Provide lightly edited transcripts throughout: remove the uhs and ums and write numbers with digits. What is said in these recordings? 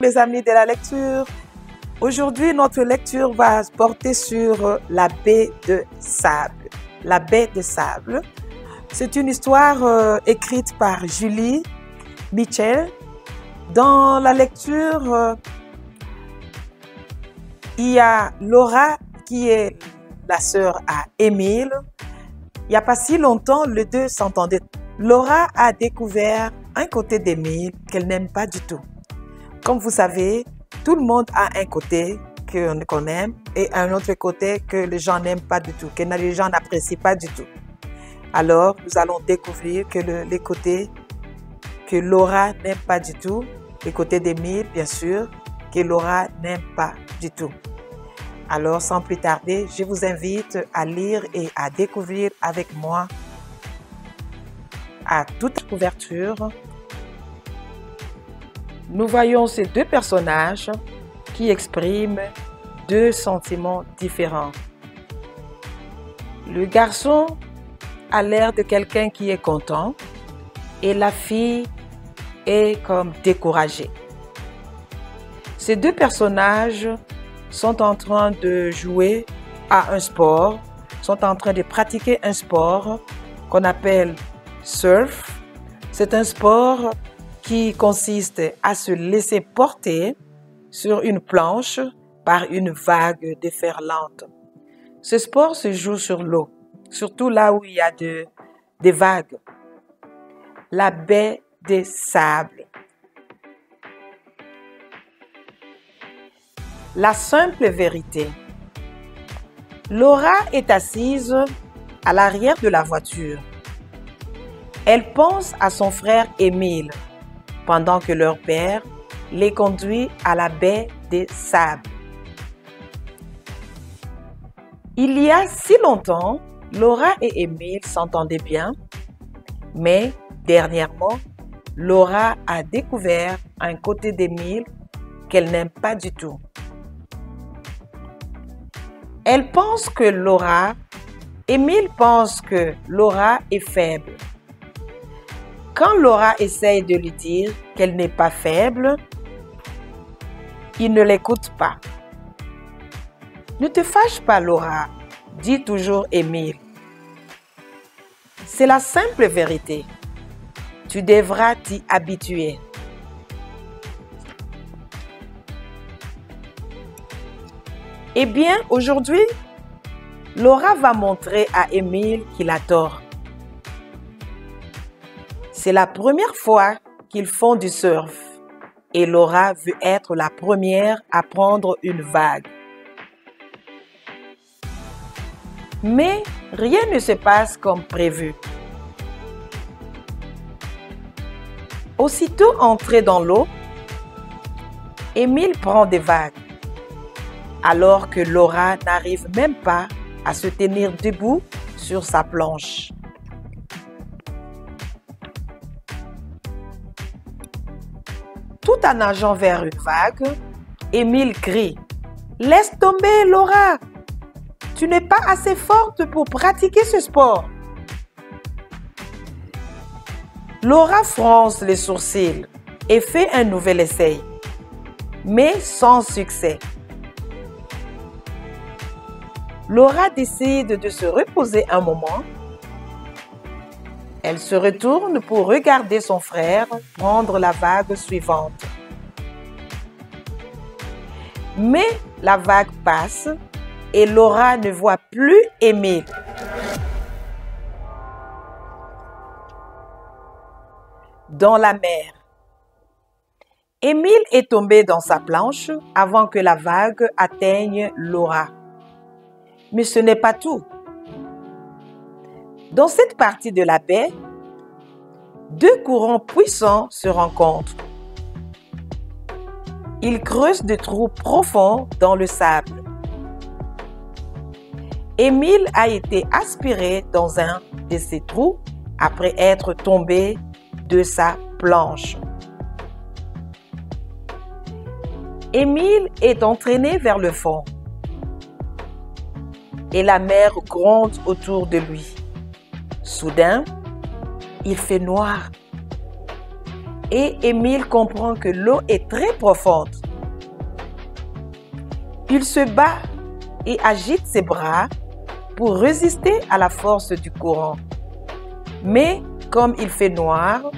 Mes amis de la lecture, aujourd'hui notre lecture va porter sur la baie de sable. La baie de sable, c'est une histoire écrite par Julie Mitchell. Dans la lecture, il y a Laura qui est la sœur à Émile. Il n'y a pas si longtemps, les deux s'entendaient. Laura a découvert un côté d'Émile qu'elle n'aime pas du tout. Comme vous savez, tout le monde a un côté qu'on aime et un autre côté que les gens n'aiment pas du tout, que les gens n'apprécient pas du tout. Alors, nous allons découvrir que les côtés que Laura n'aime pas du tout, les côtés d'Émile, bien sûr, que Laura n'aime pas du tout. Alors, sans plus tarder, je vous invite à lire et à découvrir avec moi à toute couverture. Nous voyons ces deux personnages qui expriment deux sentiments différents. Le garçon a l'air de quelqu'un qui est content et la fille est comme découragée. Ces deux personnages sont en train de jouer à un sport, sont en train de pratiquer un sport qu'on appelle surf. C'est un sport qui consiste à se laisser porter sur une planche par une vague déferlante. Ce sport se joue sur l'eau, surtout là où il y a des vagues. La baie des sables. La simple vérité. Laura est assise à l'arrière de la voiture. Elle pense à son frère Émile pendant que leur père les conduit à la baie des sables. Il y a si longtemps, Laura et Émile s'entendaient bien, mais dernièrement, Laura a découvert un côté d'Émile qu'elle n'aime pas du tout. Elle pense que Émile pense que Laura est faible. Quand Laura essaye de lui dire qu'elle n'est pas faible, il ne l'écoute pas. Ne te fâche pas, Laura, dit toujours Émile. C'est la simple vérité. Tu devras t'y habituer. Eh bien, aujourd'hui, Laura va montrer à Émile qu'il a tort. C'est la première fois qu'ils font du surf et Laura veut être la première à prendre une vague. Mais rien ne se passe comme prévu. Aussitôt entré dans l'eau, Émile prend des vagues, alors que Laura n'arrive même pas à se tenir debout sur sa planche. Tout en nageant vers une vague, Émile crie « Laisse tomber, Laura! Tu n'es pas assez forte pour pratiquer ce sport. » Laura fronce les sourcils et fait un nouvel essai, mais sans succès. Laura décide de se reposer un moment. Elle se retourne pour regarder son frère prendre la vague suivante. Mais la vague passe et Laura ne voit plus Émile. Dans la mer. Émile est tombé dans sa planche avant que la vague atteigne Laura. Mais ce n'est pas tout. Dans cette partie de la baie, deux courants puissants se rencontrent. Ils creusent des trous profonds dans le sable. Émile a été aspiré dans un de ces trous après être tombé de sa planche. Émile est entraîné vers le fond et la mer gronde autour de lui. Soudain, il fait noir. et Émile comprend que l'eau est très profonde. Il se bat et agite ses bras pour résister à la force du courant. Mais comme il fait noir,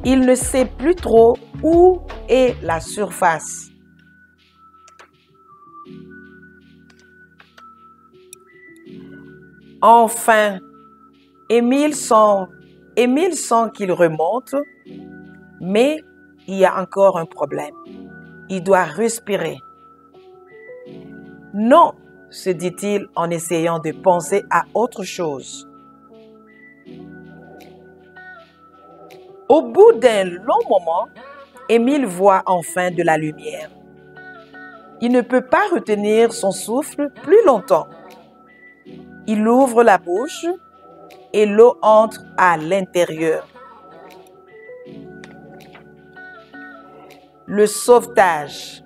il ne sait plus trop où est la surface. Enfin, Émile sent qu'il remonte, mais il y a encore un problème. Il doit respirer. Non, se dit-il en essayant de penser à autre chose. Au bout d'un long moment, Émile voit enfin de la lumière. Il ne peut pas retenir son souffle plus longtemps. Il ouvre la bouche et l'eau entre à l'intérieur. Le sauvetage.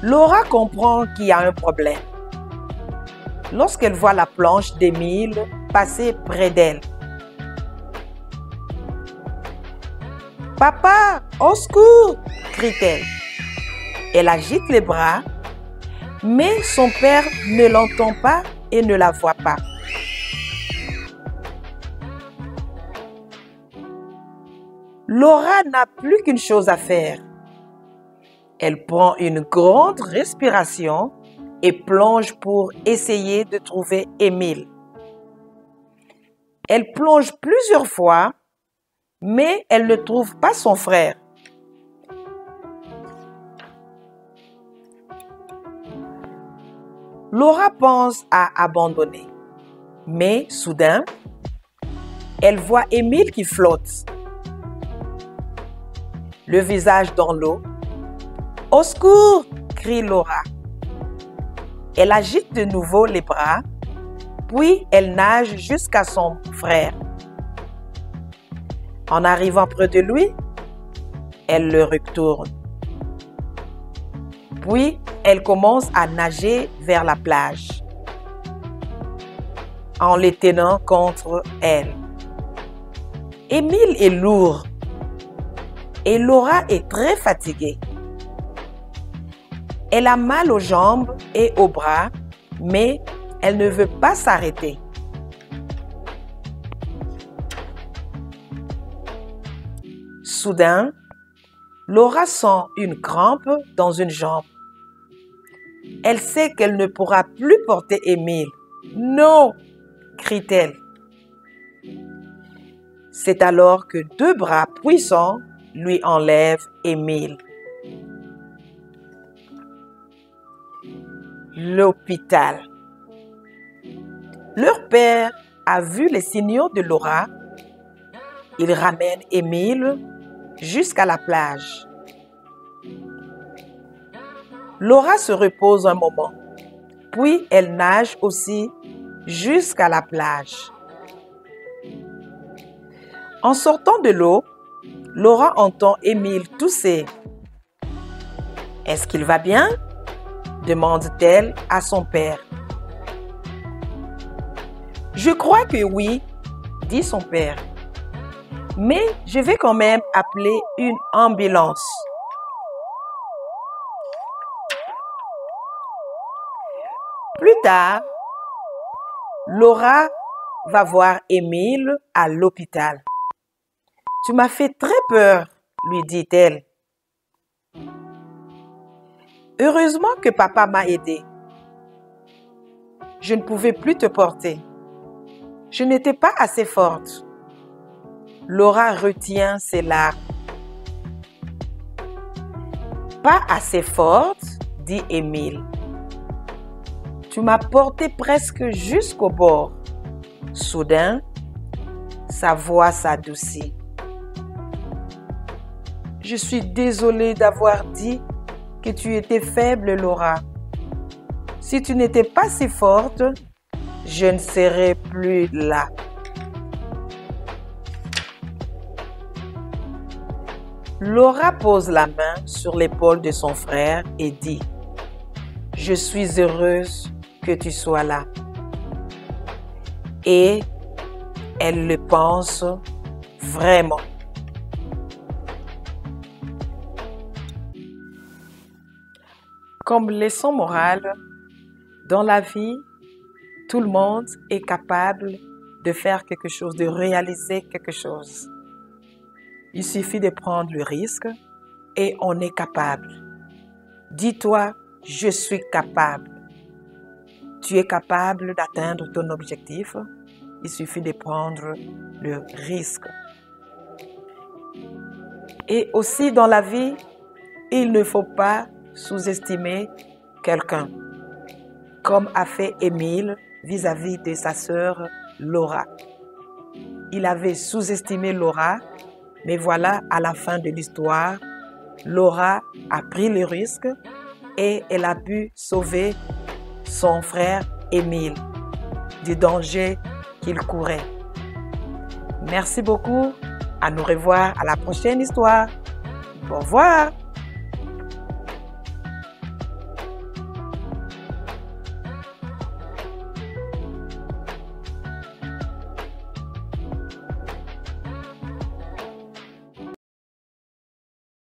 Laura comprend qu'il y a un problème lorsqu'elle voit la planche d'Émile passer près d'elle. « Papa, au secours !» crie-t-elle. Elle agite les bras, mais son père ne l'entend pas et ne la voit pas. Laura n'a plus qu'une chose à faire. Elle prend une grande respiration et plonge pour essayer de trouver Émile. Elle plonge plusieurs fois, mais elle ne trouve pas son frère. Laura pense à abandonner, mais soudain, elle voit Émile qui flotte, le visage dans l'eau. « Au secours !» crie Laura. Elle agite de nouveau les bras, puis elle nage jusqu'à son frère. En arrivant près de lui, elle le retourne. Puis, elle commence à nager vers la plage, en les tenant contre elle. Émile est lourd et Laura est très fatiguée. Elle a mal aux jambes et aux bras, mais elle ne veut pas s'arrêter. Soudain, Laura sent une crampe dans une jambe. Elle sait qu'elle ne pourra plus porter Émile. « Non !» crie-t-elle. C'est alors que deux bras puissants lui enlèvent Émile. L'hôpital. Leur père a vu les signaux de Laura. Il ramène Émile jusqu'à la plage. Laura se repose un moment, puis elle nage aussi jusqu'à la plage. En sortant de l'eau, Laura entend Émile tousser. « Est-ce qu'il va bien ?» demande-t-elle à son père. « Je crois que oui, » dit son père. « Mais je vais quand même appeler une ambulance. » Plus tard, Laura va voir Émile à l'hôpital. « Tu m'as fait très peur, » lui dit-elle. « Heureusement que papa m'a aidé. Je ne pouvais plus te porter. Je n'étais pas assez forte. » Laura retient ses larmes. « Pas assez forte, » dit Émile. « Tu m'as porté presque jusqu'au bord. » Soudain, sa voix s'adoucit. « Je suis désolée d'avoir dit que tu étais faible, Laura. Si tu n'étais pas si forte, je ne serais plus là. » Laura pose la main sur l'épaule de son frère et dit « Je suis heureuse que tu sois là. » Et elle le pense Vraiment. Comme leçon morale, dans la vie, tout le monde est capable de faire quelque chose, de réaliser quelque chose. Il suffit de prendre le risque et on est capable. Dis-toi, je suis capable. Tu es capable d'atteindre ton objectif. Il suffit de prendre le risque. Et aussi dans la vie, il ne faut pas sous-estimer quelqu'un, comme a fait Émile vis-à-vis de sa sœur Laura. Il avait sous-estimé Laura, mais voilà, à la fin de l'histoire, Laura a pris le risque et elle a pu sauver son frère Émile du danger qu'il courait. Merci beaucoup. À nous revoir à la prochaine histoire. Au revoir.